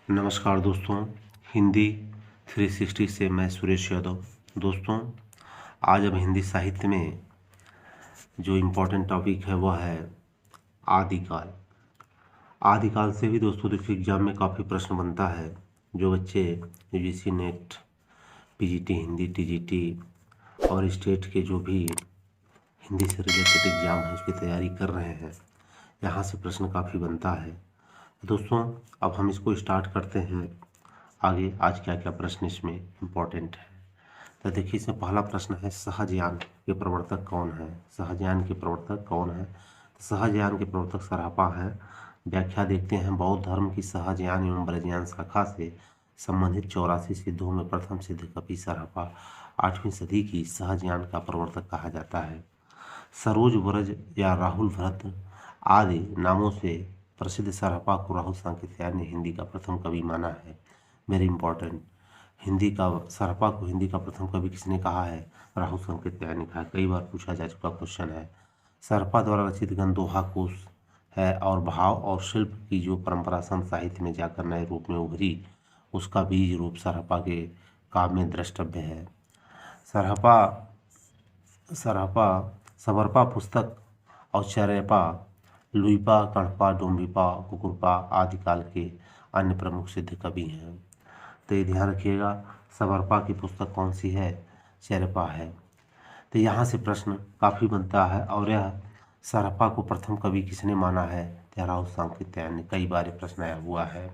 नमस्कार दोस्तों। हिंदी 360 से मैं सुरेश यादव। दोस्तों, आज हम हिंदी साहित्य में जो इम्पोर्टेंट टॉपिक है वह है आदिकाल। आदिकाल से भी दोस्तों देखिए एग्जाम में काफ़ी प्रश्न बनता है। जो बच्चे UGC net, PGT Hindi, TGT और स्टेट के जो भी हिंदी से रिलेटेड एग्जाम है उसकी तैयारी कर रहे हैं, यहाँ से प्रश्न काफ़ी बनता है। दोस्तों, अब हम इसको स्टार्ट करते हैं। आगे आज क्या क्या प्रश्न इसमें इम्पोर्टेंट है, तो देखिए इसमें पहला प्रश्न है सहजयान के प्रवर्तक कौन है। सहजयान के प्रवर्तक कौन है? सहजयान के प्रवर्तक सरहपा है। व्याख्या देखते हैं। बौद्ध धर्म की सहजयान एवं ब्रजयान शाखा से संबंधित 84 सिद्धों में प्रथम सिद्ध कवि सरहपा 8वीं सदी की सहजयान का प्रवर्तक कहा जाता है। सरोज व्रज या राहुल भरत आदि नामों से प्रसिद्ध सरहपा को राहुल सांकृत्यायन ने हिंदी का प्रथम कवि माना है। Very important. हिंदी का सरहपा को हिंदी का प्रथम कवि किसने कहा है? राहुल सांकृत्यायन ने कहा। कई बार पूछा जा चुका क्वेश्चन है। सरहपा द्वारा रचित गंदोहा कोश है और भाव और शिल्प की जो परंपरा संत साहित्य में जाकर नए रूप में उभरी, उसका बीज रूप सरहपा के काव्य में द्रष्टव्य है। सरहपा सरहपा समर्पा पुस्तक और चरैपा, लुइपा, कण्वपा, डोम्बिपा, कुकुरपा आदि काल के अन्य प्रमुख सिद्ध कवि हैं। तो ये ध्यान रखिएगा, समर्पा की पुस्तक कौन सी है? चरैपा है। तो यहाँ से प्रश्न काफ़ी बनता है। और यह सरहपा को प्रथम कवि किसने माना है? राहुल सांकृत्यायन ने। कई बार प्रश्न आया हुआ है।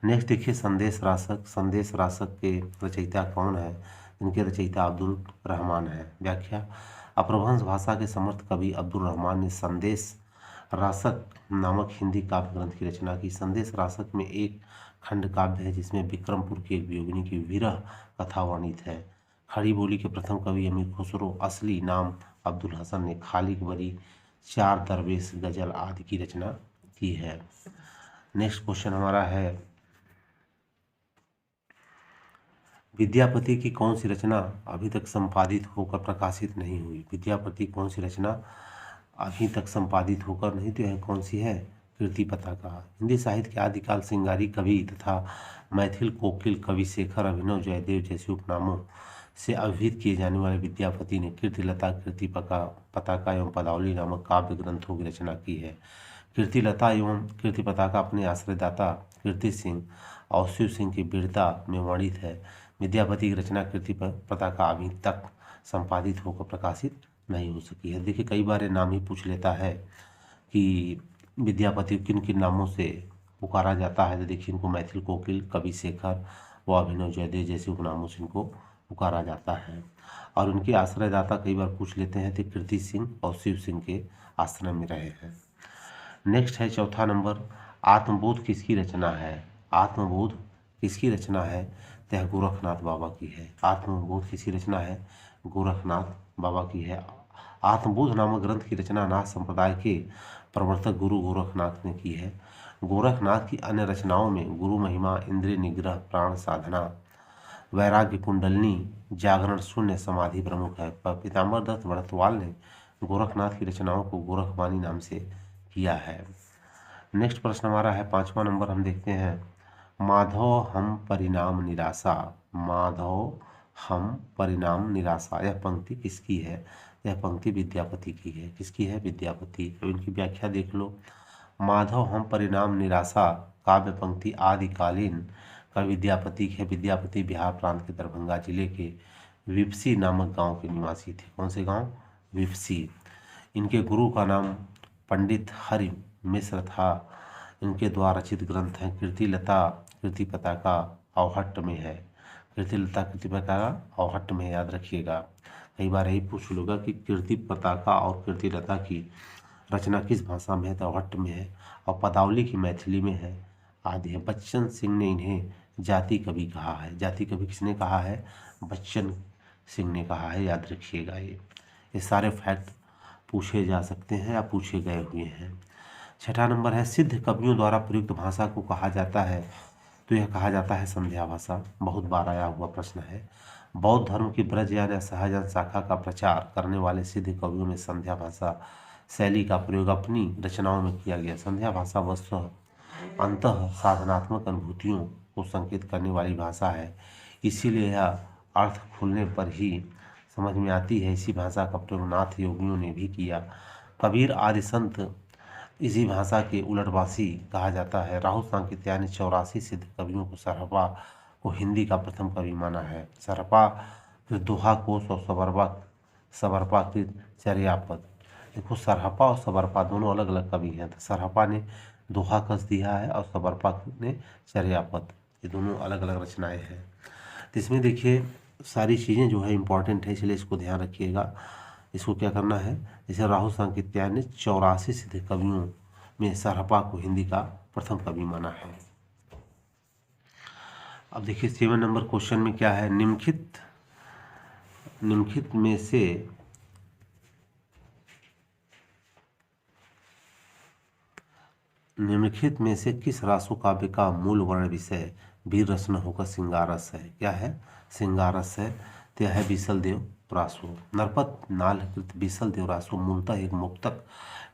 नेक्स्ट देखिए संदेश रासक। संदेश रासक के रचयिता कौन है? इनके रचयिता अब्दुल रहमान है। व्याख्या, अपभ्रंश भाषा के समर्थ कवि अब्दुल रहमान ने संदेश रासक नामक हिंदी काव्य ग्रंथ की रचना की। संदेश रासक में एक खंड काव्य है जिसमें विक्रमपुर की एक वियोगिनी की विरह कथा वर्णित है। खड़ी बोली के प्रथम कवि अमीर खुसरो, असली नाम अब्दुल हसन ने खालिक बरी, चार दरवेश, गजल आदि की रचना की है। नेक्स्ट क्वेश्चन हमारा है विद्यापति की कौन सी रचना अभी तक संपादित होकर प्रकाशित नहीं हुई? विद्यापति कौन सी रचना अभी तक संपादित होकर नहीं, तो यह कौन सी है? कीर्ति पताका। हिंदी साहित्य के आदिकाल श्रृंगारी कवि तथा मैथिल कोकिल कवि शेखर, अभिनव, जयदेव जैसे उपनामों से अभिहित किए जाने वाले विद्यापति ने कीर्तिलता, कीर्ति पताका एवं पदावली नामक काव्य ग्रंथों की रचना की है। कीर्तिलता एवं कीर्ति पताका अपने आश्रयदाता कीर्ति सिंह और शिव सिंह की वीरता में वर्णित है। विद्यापति की रचना कीर्ति पताका अभी तक संपादित होकर प्रकाशित नहीं हो सकी है। देखिए कई बार ये नाम ही पूछ लेता है कि विद्यापति किन किन नामों से पुकारा जाता है। तो देखिए इनको मैथिल कोकिल, कवि शेखर व अभिनव, जयदेव जैसे उपनामों से इनको पुकारा जाता है। और उनके आश्रयदाता कई बार पूछ लेते हैं तो कीर्ति सिंह और शिव सिंह के आश्रम में रहे हैं। नेक्स्ट है चौथा नंबर, आत्मबोध किसकी रचना है? आत्मबोध किसकी रचना है? तो यह गोरखनाथ बाबा की है। आत्मबोध किसकी रचना है? गोरखनाथ बाबा की है। आत्मबोध नामक ग्रंथ की रचना नाथ संप्रदाय के प्रवर्तक गुरु गोरखनाथ ने की है। गोरखनाथ की अन्य रचनाओं में गुरु महिमा, इंद्रिय निग्रह, प्राण साधना, वैराग्य कुंडलनी, जागरण शून्य समाधि प्रमुख है। पीताम्बर दत्त बड़तवाल ने गोरखनाथ की रचनाओं को गोरखवाणी नाम से किया है। नेक्स्ट प्रश्न हमारा है 5वां नंबर, हम देखते हैं माधव हम परिणाम निराशा। माधव हम परिणाम निराशा, यह पंक्ति किसकी है? यह पंक्ति विद्यापति की है। किसकी है? विद्यापति। तो इनकी व्याख्या देख लो। माधव हम परिणाम निराशा काव्य पंक्ति आदिकालीन का विद्यापति है। विद्यापति बिहार प्रांत के दरभंगा जिले के विपसी नामक गांव के निवासी थे। कौन से गांव? विपसी। इनके गुरु का नाम पंडित हरि मिश्र था। इनके द्वारा रचित ग्रंथ हैं कीर्तिलता, कीर्ति पताका, अवहट्ट में है। कीर्तिलता, कीर्ति पताका अवहट्ट में, याद रखिएगा। कई बार यही पूछ लूँगा कि कीर्ति पताका और कीर्तिलता की रचना किस भाषा में है? तो अवहट्ट में है। और पदावली की मैथिली में है आदि है। बच्चन सिंह ने इन्हें जाति कवि कहा है। जाति कवि किसने कहा है? बच्चन सिंह ने कहा है, याद रखिएगा। ये सारे फैक्ट पूछे जा सकते हैं या पूछे गए हुए हैं। छठा नंबर है सिद्ध कवियों द्वारा प्रयुक्त भाषा को कहा जाता है, तो यह कहा जाता है संध्या भाषा। बहुत बार आया हुआ प्रश्न है। बौद्ध धर्म की ब्रजयान या सहजन शाखा का प्रचार करने वाले सिद्ध कवियों में संध्या भाषा शैली का प्रयोग अपनी रचनाओं में किया गया। संध्या भाषा वस्तुतः अंतः साधनात्मक अनुभूतियों को संकेत करने वाली भाषा है। इसीलिए यह अर्थ खुलने पर ही समझ में आती है। इसी भाषा का प्रयोग नाथ योगियों ने भी किया। कबीर आदि संत इसी भाषा के उलटवासी कहा जाता है। राहु सांकेत्या ने 84 सिद्ध कवियों को सरहपा को हिंदी का प्रथम कवि माना है। सरहपा फिर दोहा कोश और सबरपा की चर्यापद। देखो, सरहपा और सबरपा दोनों अलग अलग कवि हैं। तो सरहपा ने दोहा कस दिया है और सबरपा ने चर्यापद। ये दोनों अलग अलग रचनाएं हैं। तो इसमें देखिए सारी चीज़ें जो है इम्पॉर्टेंट है, इसलिए इसको ध्यान रखिएगा। इसको क्या करना है, जैसे राहु सांकेत्या ने 84 सिद्ध कवियों में सरहपा को हिंदी का प्रथम कवि माना है। अब देखिए 7 नंबर क्वेश्चन में क्या है, निम्नलिखित में से किस रासो काव्य का मूल वर्ण विषय वीर रस न होकर श्रृंगार रस है? क्या है? श्रृंगार रस है। तो यह है बीसल देव रासो। नरपत नालकृत बीसल देव रासो मूलतः एक मुक्तक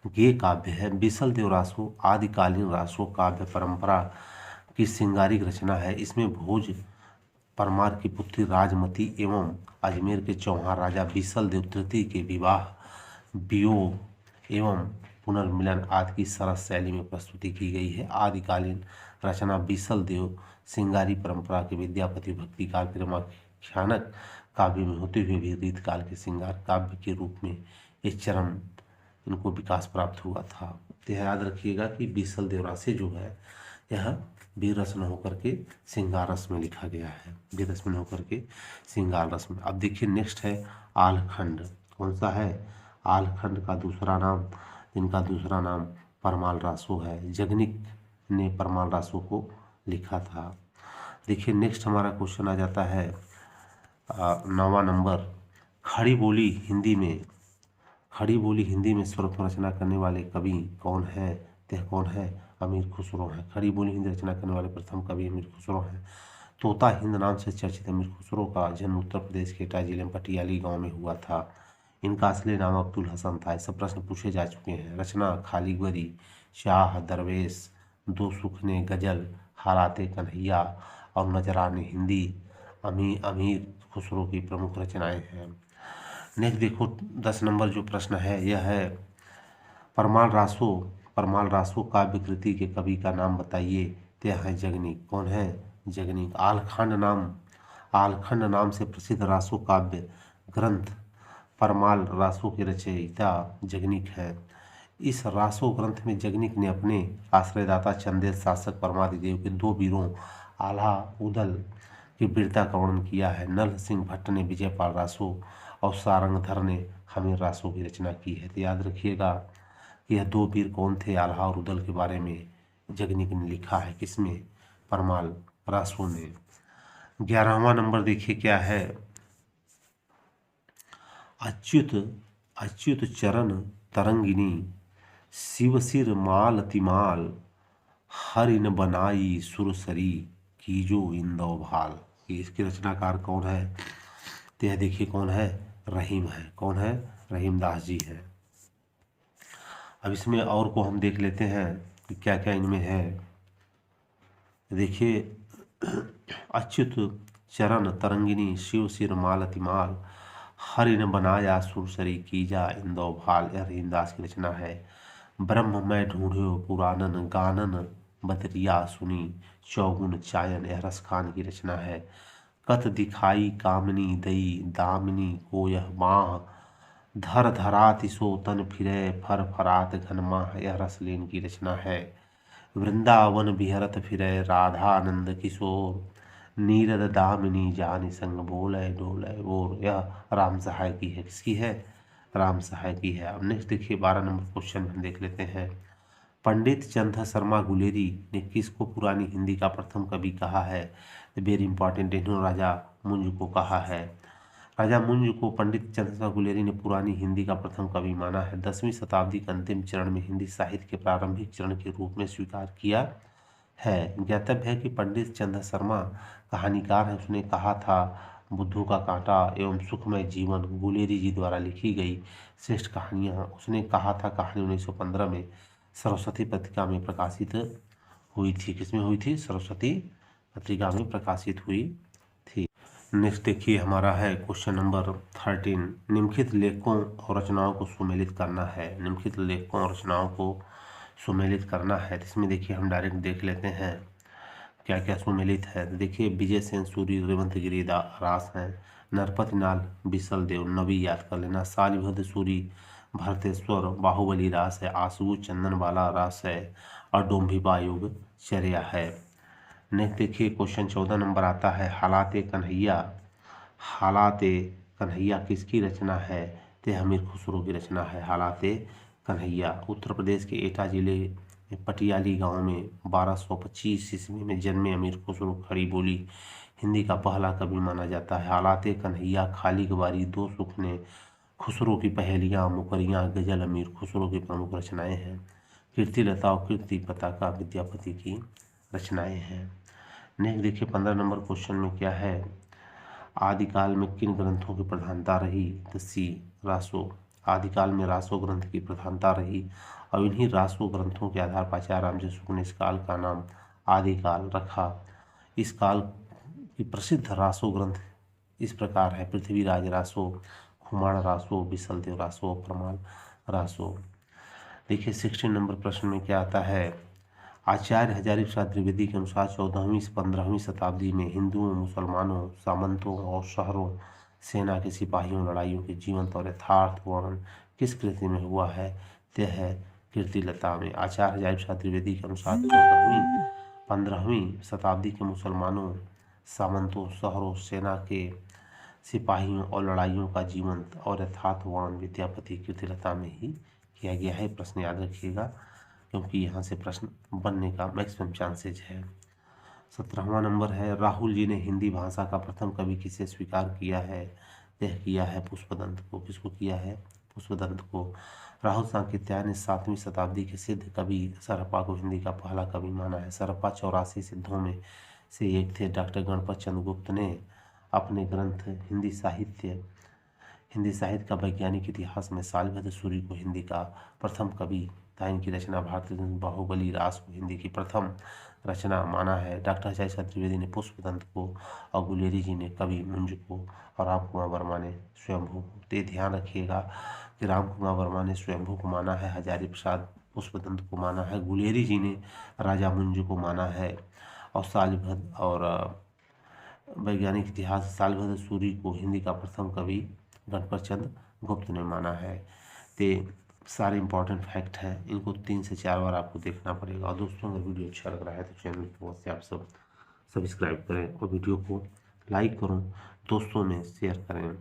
गेय काव्य है। बीसल देव रासो आदिकालीन रासो काव्य परंपरा की श्रृंगारिक रचना है। इसमें भोज परमार की पुत्री राजमती एवं अजमेर के चौहान राजा बीसल देव तृतीय के विवाह, वियोग एवं पुनर्मिलन आदि की सरस शैली में प्रस्तुति की गई है। आदिकालीन रचना बीसल देव श्रृंगारी परंपरा के विद्यापति भक्ति काल के रमाख्यानक काव्य में होते हुए भी रीतकाल के श्रृंगार काव्य के रूप में एक चरम इनको विकास प्राप्त हुआ था। तो याद रखिएगा कि बीसल देव रासे जो है यह वीर रस न होकर के श्रृंगार रस में लिखा गया है। वीर रस में न होकर के श्रृंगार रस में। अब देखिए नेक्स्ट है आलखंड। कौन सा है? आलखंड का दूसरा नाम, जिनका दूसरा नाम परमाल रासो है। जगनिक ने परमाल रासो को लिखा था। देखिए नेक्स्ट हमारा क्वेश्चन आ जाता है 9वां नंबर, खड़ी बोली हिंदी में सर्वप्रथम रचना करने वाले कवि कौन है? यह कौन है? अमीर खुसरो है। खड़ी बोली हिंदी रचना करने वाले प्रथम कवि अमीर खुसरो हैं। तोता हिंद नाम से चर्चित अमीर खुसरो का जन्म उत्तर प्रदेश के एटा जिले में पटियाली गांव में हुआ था। इनका असली नाम अब्दुल हसन था। ऐसे प्रश्न पूछे जा चुके हैं। रचना खालीगरी, शाह दरवेश, दो सुखने गजल, हालाते कन्हैया और नजराने हिंदी अमीर खुसरो की प्रमुख रचनाएं हैं। नेक्स्ट देखो 10 नंबर जो प्रश्न है यह है परमाल रासो काव्य कृति के कवि का नाम बताइए। तो यह है जगनिक। कौन है? जगनिक। आलखंड नाम से प्रसिद्ध रासो काव्य ग्रंथ परमाल रासो के रचयिता जगनिक है। इस रासो ग्रंथ में जगनिक ने अपने आश्रयदाता चंदेल शासक परमादिदेव के 2 वीरों आल्हा उदल की वीरता का वर्णन किया है। नल सिंह भट्ट ने विजयपाल रासो और सारंगधर ने हमीर रासो की रचना की है। तो याद रखिएगा यह 2 वीर कौन थे? आल्हा और उदल के बारे में जगनिक ने लिखा है। किसमें? परमाल रासो ने। 11वां नंबर देखिए क्या है, अच्युत चरण तरंगिनी शिवसिर माल तिमाल हरिन बनाई सुरसरी कीजो इंदौ भाल। इसके रचनाकार कौन है? तो यह देखिए कौन है? रहीम है। कौन है? रहीमदास जी है। अब इसमें और को हम देख लेते हैं कि क्या क्या इनमें है। देखिए अच्युत चरण तरंगिनी शिव सिर माल तिमाल हरिन बनाया सुरसरी कीजा इंदौ भाल। यह रहीमदास की रचना है। ब्रह्म मैं ढूंढ्यो पुराणन गानन बदरिया सुनी चौगुन चायन। यह रस खान की रचना है। कत दिखाई कामनी दई दामिनी को यह माह धर धराति सो तन फिरे फर फरात घन माह। यह रसलेन की रचना है। वृंदावन बिहरत फिरे राधानंद किशोर नीरद दामिनी जानि संग बोले डोले बोर। यह राम सहाय की है। किसकी है? राम सहाय की है। अब नेक्स्ट देखिए 12 नंबर क्वेश्चन हम देख लेते हैं। पंडित चंद्र शर्मा गुलेरी ने किसको पुरानी हिंदी का प्रथम कवि कहा है? Very important. इन्होंने राजा मुंज को कहा है। राजा मुंज को पंडित चंद्र शर्मा गुलेरी ने पुरानी हिंदी का प्रथम कवि माना है। 10वीं शताब्दी के अंतिम चरण में हिंदी साहित्य के प्रारंभिक चरण के रूप में स्वीकार किया है। ज्ञातव्य है कि पंडित चंद्र शर्मा कहानीकार है। उसने कहा था बुद्धू का कांटा एवं सुखमय जीवन गुलेरी जी द्वारा लिखी गई श्रेष्ठ कहानियाँ। उसने कहा था कहानी 1915 में सरस्वती पत्रिका में प्रकाशित हुई थी। किसमें हुई थी? सरस्वती पत्रिका में प्रकाशित हुई थी। नेक्स्ट देखिए हमारा है क्वेश्चन नंबर 13। निम्नलिखित लेखकों और रचनाओं को सुमेलित करना है। निम्नलिखित लेखकों और रचनाओं को सुमेलित करना है। इसमें देखिए हम डायरेक्ट देख लेते हैं क्या क्या सुमेलित है। देखिए विजय सेन सूरी रेवंत गिरी रास हैं। नरपति नाल बिसल देव नवी याद कर लेना। शालिभद्र सूरी भरतेश्वर बाहुबली रास है। आशु चंदन वाला रास है। और डोम्भिबा युग चर्या है। नेक्स्ट देखिए क्वेश्चन 14 नंबर आता है हालाते कन्हैया। हालाते कन्हैया किसकी रचना है? ते हमीर खुसरो की रचना है हालाते कन्हैया। उत्तर प्रदेश के एटा जिले पटियाली गांव में 1225 ईस्वी में जन्मे अमीर खुसरो खड़ी बोली हिंदी का पहला कवि माना जाता है। हालाते कन्हैया, खाली गवारी, दो सुखने, खुसरो की पहेलियाँ, मुकरियाँ, गजल अमीर खुसरो की प्रमुख रचनाएं हैं। कीर्तिलता और कीर्ति पताका विद्यापति की रचनाएं हैं। नेक्स्ट देखिए 15 नंबर क्वेश्चन में क्या है? आदिकाल में किन ग्रंथों की प्रधानता रही? तो सी रासो। आदिकाल में रासो ग्रंथ की प्रधानता रही और इन्हीं रासो ग्रंथों के आधार पर आचार्य रामजी शुक्ल ने इस काल का नाम आदिकाल रखा। इस काल की प्रसिद्ध रासो ग्रंथ इस प्रकार है: पृथ्वीराज रासो, खुमाण रासो, बिसलदेव रासो, परमाल रासो। देखिए 16 नंबर प्रश्न में क्या आता है? आचार्य हजारी प्रसाद द्विवेदी के अनुसार 14वीं से 15वीं शताब्दी में हिंदुओं, मुसलमानों, सामंतों और शहरों सेना के सिपाहियों लड़ाइयों के जीवंत और यथार्थ वर्णन किस कृति में हुआ है? यह है कीर्तिलता में। आचार्य हजारी प्रसाद द्विवेदी के अनुसार 15वीं शताब्दी के मुसलमानों, सामंतों, शहरों सेना के सिपाहियों और लड़ाइयों का जीवंत और यथार्थ वर्णन विद्यापति कीर्तिलता में ही किया गया है। प्रश्न याद रखिएगा क्योंकि यहाँ से प्रश्न बनने का मैक्सिमम चांसेज है। 17वां नंबर है राहुल जी ने हिंदी भाषा का प्रथम कवि किसे स्वीकार किया है? यह किया है पुष्पदंत को। किसको किया है? पुष्पदंत को। राहुल सांकृत्याय ने 7वीं शताब्दी के सिद्ध कवि सरहप्पा को हिंदी का पहला कवि माना है। सरहप्पा 84 सिद्धों में से एक थे। डॉक्टर गणपत चंद्र गुप्त ने अपने ग्रंथ हिंदी साहित्य का वैज्ञानिक इतिहास में शालिभद्र सूरी को हिंदी का प्रथम कवि तथा इनकी रचना भारतीय बाहुबली रास को हिंदी की प्रथम रचना माना है। डॉक्टर हजारी प्रसाद द्विवेदी ने पुष्पदंत को और गुलेरी जी ने कवि मुंज को और राम कुमार वर्मा ने स्वयंभू को। तो ध्यान रखिएगा कि राम कुमार वर्मा ने स्वयंभू को माना है, हजारी प्रसाद पुष्पदंत को माना है, गुलेरी जी ने राजा मुंज को माना है और शालिभद्र और वैज्ञानिक इतिहास शालिभद्र सूरी को हिंदी का प्रथम कवि गणपत चंद्र गुप्त ने माना है। ते सारे इंपॉर्टेंट फैक्ट हैं, इनको 3 से 4 बार आपको देखना पड़ेगा। और दोस्तों अगर वीडियो अच्छा लग रहा है तो चैनल को से आप सब सब्सक्राइब करें और वीडियो को लाइक करो, दोस्तों में शेयर करें।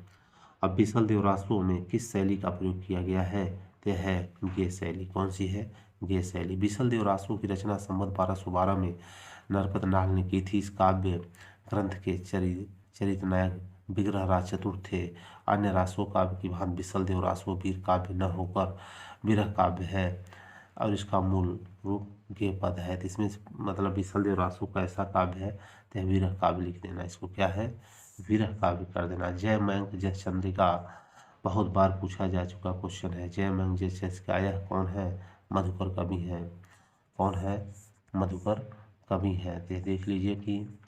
अब बिसल रासो में किस शैली का प्रयोग किया गया है? तो है गे शैली। कौन सी है? गे शैली। बिसल रासो की रचना संवत 1212 में नरपत नाल ने की थी। इस काव्य ग्रंथ के चरित नायक विग्रह राज चतुर थे। अन्य रासो काव्य की भांति बिसल रासो वीर काव्य न होकर विरह काव्य है और इसका मूल रूप गे पद है। तो इसमें मतलब बिसल रासो का ऐसा काव्य है तो विरह काव्य लिख देना। इसको क्या है? विरह काव्य कर देना। जय मयंक जय चंद्रिका बहुत बार पूछा जा चुका क्वेश्चन है। जय मयंक जय चंद्रिका यह कौन है? मधुकर कवि है। कौन है? मधुकर कवि है। तो देख लीजिए कि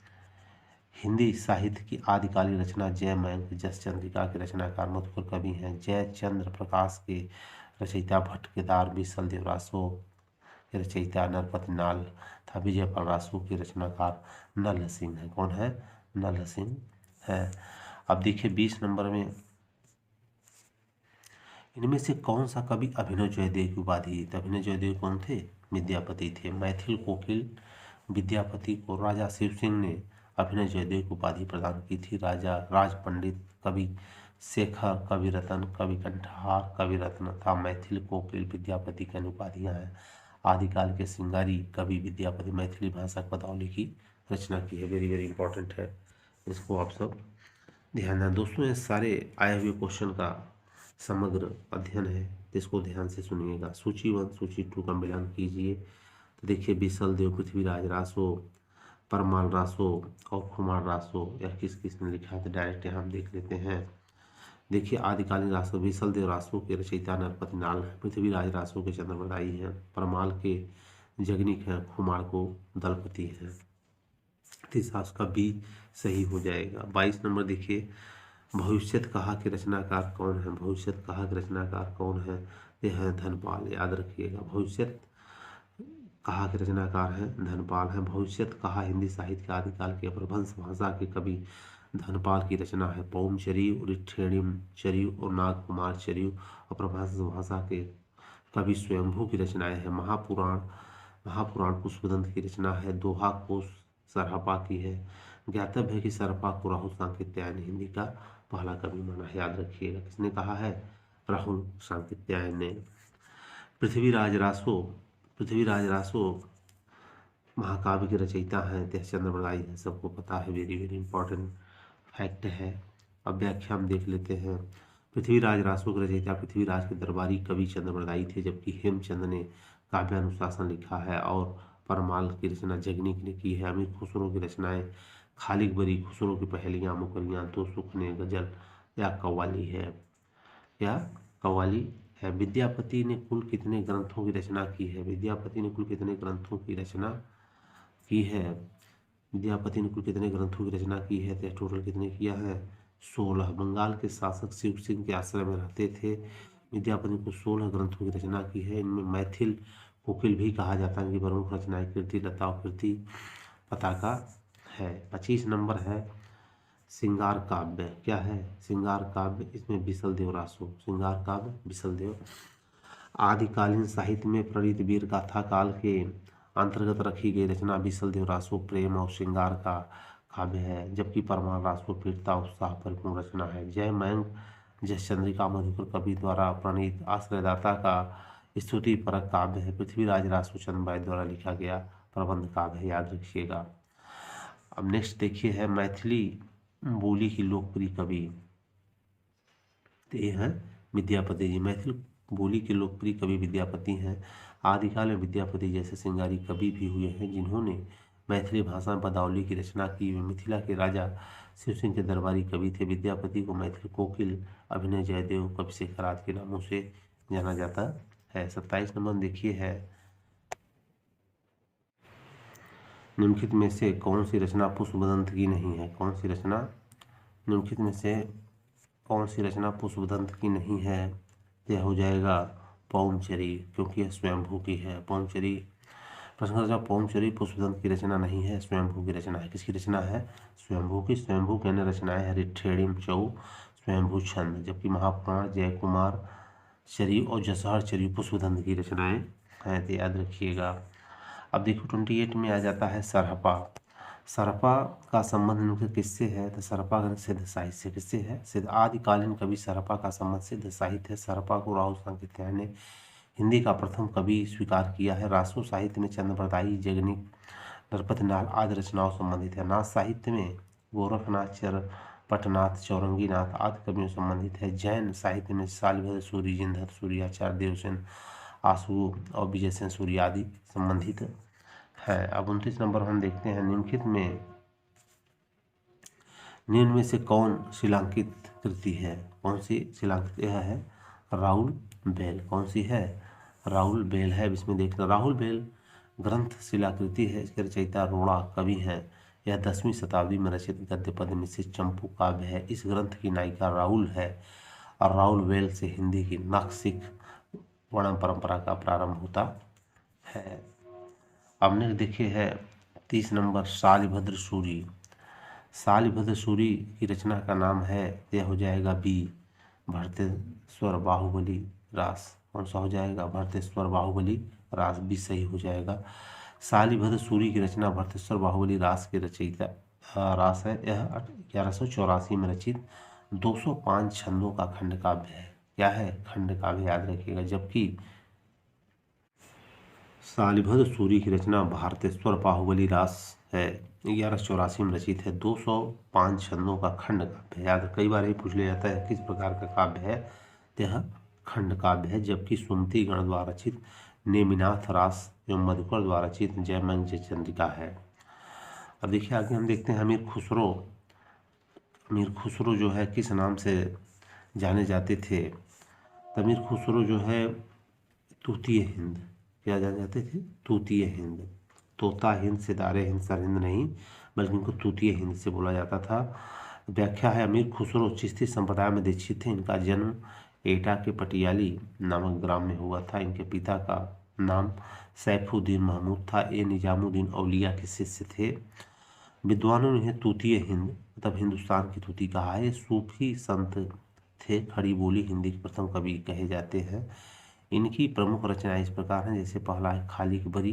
हिंदी साहित्य की आदिकालीन रचना जय मयंक जस चंद्रिका के रचनाकार मधुकर कवि हैं। जय चंद्र प्रकाश के रचयिता भट्ट केदार, बिसल रासो के रचयिता नरपति नाल तथा विजय रासो के रचनाकार नल सिंह है। कौन है? नल सिंह है। अब देखिए 20 नंबर में इनमें से कौन सा कवि अभिनव जयदेव की उपाधि? तो अभिनव जयदेव कौन थे? विद्यापति थे। मैथिल कोकिल विद्यापति को राजा शिव सिंह ने अभिनव जयदेव को उपाधि प्रदान की थी। राजा राज पंडित, कवि शेखर, कवि रत्न, कवि कंठहार, कवि रत्न तथा मैथिल कोकिल विद्यापति की उपाधियां हैं। आदिकाल के श्रृंगारी कवि विद्यापति मैथिली भाषा पदावली की रचना की है। वेरी वेरी इंपॉर्टेंट है, इसको आप सब ध्यान दें। दोस्तों ये सारे आए हुए क्वेश्चन का समग्र अध्ययन है, इसको ध्यान से सुनिएगा। सूची 1 सूची 2 का मिलान कीजिए। तो देखिए बिसल देव पृथ्वीराज रासो, परमाल रासो और खुमार रासो यह किस किस ने लिखा है? तो डायरेक्ट यहाँ हम देख लेते हैं। देखिए आदिकालीन रासो बिसल देव रासो के रचयिता नरपति नाल है। पृथ्वीराज रासो के चंद्रबरदाई हैं। परमाल के जगनिक है, खुमार को दलपति है। तीसरा उसका बी सही हो जाएगा। 22 नंबर देखिए, भविष्यत कहा के रचनाकार कौन है? भविष्यत कहा के रचनाकार कौन है? यह है धनपाल, याद रखिएगा। भविष्यत कहा के रचनाकार है धनपाल है। भविष्यत कहा हिंदी साहित्य के आदिकाल के अपभ्रंश भाषा के कवि धनपाल की रचना है। पौमचरियु, ऋक्षेणीचरियु और नागकुमारचरियु अपभ्रंश भाषा के कवि स्वयंभू की रचनाएं हैं। महापुराण पुष्पदंत की रचना है। दोहा कोश सरहपा की है। ज्ञातव्य है कि सरहपा को राहुल सांकृत्यायन ने हिंदी का पहला कवि माना है, याद रखिएगा। किसने कहा है? राहुल सांकृत्यायन ने। पृथ्वीराज रासो महाकाव्य के रचयिता हैं, तेजचंद्र बड़ाई है, सबको पता है, वेरी वेरी इंपॉर्टेंट फैक्ट है। अब व्याख्या हम देख लेते हैं। पृथ्वीराज रासो के रचयिता पृथ्वीराज के दरबारी कवि चंद्रबरदाई थे, जबकि हेमचंद ने काव्यानुशासन लिखा है और परमाल की रचना जगनिक ने की है। अमीर खुसरो की रचनाएं खालिक बरी, खुसरो की पहेलियाँ, मुकरियाँ, दो सुख ने, गजल या कव्वाली है, या कव्वाली है। विद्यापति ने कुल कितने ग्रंथों की रचना की है? विद्यापति ने कुल कितने ग्रंथों की रचना की है? विद्यापति ने कुल कितने ग्रंथों की रचना की है? तो टोटल कितने किया है? 16। बंगाल के शासक शिव सिंह के आश्रय में रहते थे। विद्यापति ने कुल 16 ग्रंथों की रचना की है। इनमें मैथिल कोकिल भी कहा जाता है कि प्रमुख रचनाएं कीर्ति लता और कीर्ति पताका है। 25 नंबर है श्रृंगार काव्य। क्या है? श्रृंगार काव्य। इसमें बिसल रासो, श्रृंगार काव्य बिसल। आदिकालीन साहित्य में प्रणीत वीर गाथा काल के अंतर्गत रखी गई रचना बिसल रासो प्रेम और श्रृंगार का काव्य है, जबकि परमार रासो वीरता उत्साह परिपूर्ण रचना है। जय मयंक जस चंद्रिका मधुकर कवि द्वारा प्रणीत आश्रयदाता का स्तुति परक काव्य है। पृथ्वीराज रासो चंद्रबाई द्वारा लिखा गया प्रबंध काव्य है, याद रखिएगा। अब नेक्स्ट देखिए है मैथिली बोली की लोकप्रिय कवि, तो ये है विद्यापति जी। मैथिल बोली के लोकप्रिय कवि विद्यापति हैं। आदिकाल में विद्यापति जैसे श्रृंगारी कवि भी हुए हैं जिन्होंने मैथिली भाषा में पदावली की रचना की। वे मिथिला के राजा शिव सिंह के दरबारी कवि थे। विद्यापति को मैथिल कोकिल, अभिनय जयदेव, कविशेखर आदि के नामों से जाना जाता है। 27 नंबर देखिए है, निम्नलिखित में से कौन सी रचना पुष्पदंत की नहीं है? कौन सी रचना निम्नलिखित में से कौन सी रचना पुष्पदंत की नहीं है? यह हो जाएगा पौमचरी, क्योंकि यह स्वयंभू की है। पौमचरी प्रश्न रचना पौमचरी पुष्पदंत की रचना नहीं है, स्वयंभू की रचना है। किसकी रचना है? स्वयंभू की। स्वयंभू के अन्य रचनाएं है ऋक्षेणीम चौ, स्वयंभू छंद, जबकि महापुराण, जयकुमार चरी और जसहर चरी पुष्पदंत की रचनाएं हैं, तो याद रखिएगा। अब देखो 28 में आ जाता है सरहपा। सरहपा का संबंध मुख्य किससे है? तो सरहपा का सिद्ध साहित्य से। किससे है? सिद्ध। आदिकालीन कवि सरहपा का संबंध सिद्ध साहित्य है। सरहपा को राहुल सांकृत्यायन ने हिंदी का प्रथम कवि स्वीकार किया है। रासो साहित्य में चंद्रबरदाई, जगनिक, नरपति नाथ आदि रचनाओं संबंधित है। नाथ साहित्य में गोरखनाथ, पटनाथ, चौरंगीनाथ आदि कवियों संबंधित है। जैन साहित्य में शालिभद्र सूरि, जिनधर सूर्याचार्य, देवसेन, आशु और विजय सेन सूर्य आदि संबंधित है। अब 29 नंबर हम देखते हैं, निम्न में से कौन शिलांकित कृति है? कौन सी शिलांकित? यह है राहुल बेल। कौन सी है? राहुल बेल है। इसमें देखना, राहुल बेल ग्रंथ शिलाकृति है। इसके रचयिता रोड़ा कवि है। यह 10वीं शताब्दी में रचित गद्य पद्य में से चंपू काव्य है। इस ग्रंथ की नायिका राहुल है और राहुल बेल से हिंदी की नासिक वर्णन परंपरा का प्रारंभ होता है। अब नेक्स्ट देखिए है 30 नंबर शालिभद्र सूरि। शालिभद्र सूरि की रचना का नाम है, यह हो जाएगा बी भरतेश्वर बाहुबली रास। कौन सा हो जाएगा? भरतेश्वर बाहुबली रास, बी सही हो जाएगा। शालिभद्र सूरि की रचना भरतेश्वर बाहुबली रास के रचयिता रास है। यह 1184 में रचित 205 छंदों का खंड काव्य है। क्या है? खंड काव्य, याद रखिएगा। जबकि शालिभद्र सूरि की रचना भारतेश्वर बाहुबली रास है, 1184 में रचित है। 205 छंदों का खंड काव्य है। याद, कई बार ये पूछ लिया जाता है किस प्रकार का काव्य है, तो यह खंड काव्य है। जबकि सुमति गण द्वारा रचित नेमिनाथ रास एवं मधुकर द्वारा रचित जयमंग जय चंद्रिका है। अब देखिए आगे हम देखते हैं अमीर खुसरो। अमीर खुसरो जो है किस नाम से जाने जाते थे? अमीर खुसरो जो है तूतीय हिंद क्या जाने जाते थे? तूतीय हिंद। तोता हिंद, सितारे हिंद, सरहिंद नहीं, बल्कि इनको तूतीय हिंद से बोला जाता था। व्याख्या है, अमीर खुसरो चिश्ती संप्रदाय में दीक्षित थे। इनका जन्म एटा के पटियाली नामक ग्राम में हुआ था। इनके पिता का नाम सैफुद्दीन महमूद था। ये निजामुद्दीन औलिया के शिष्य थे। विद्वानों ने इन्हें तूतीय हिंद मतलब हिंदुस्तान की तूती कहा है। ये सूफी संत थे, खड़ी बोली हिंदी के प्रथम कवि कहे जाते हैं। इनकी प्रमुख रचनाएं इस प्रकार हैं, जैसे पहला है खाली बरी,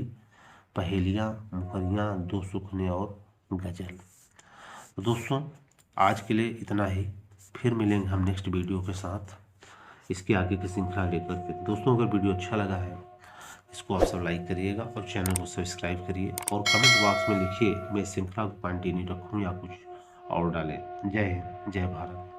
पहेलियाँ, मुखरियाँ, दो सुखने और गजल। तो दोस्तों आज के लिए इतना ही, फिर मिलेंगे हम नेक्स्ट वीडियो के साथ इसके आगे की श्रृंखला लेकर के। दोस्तों अगर वीडियो अच्छा लगा है इसको आप सब लाइक करिएगा और चैनल को सब्सक्राइब करिए और कमेंट बॉक्स में लिखिए मैं इस श्रृंखला को कंटिन्यू रखूँ या कुछ और डालें। जय हिंद, जय भारत।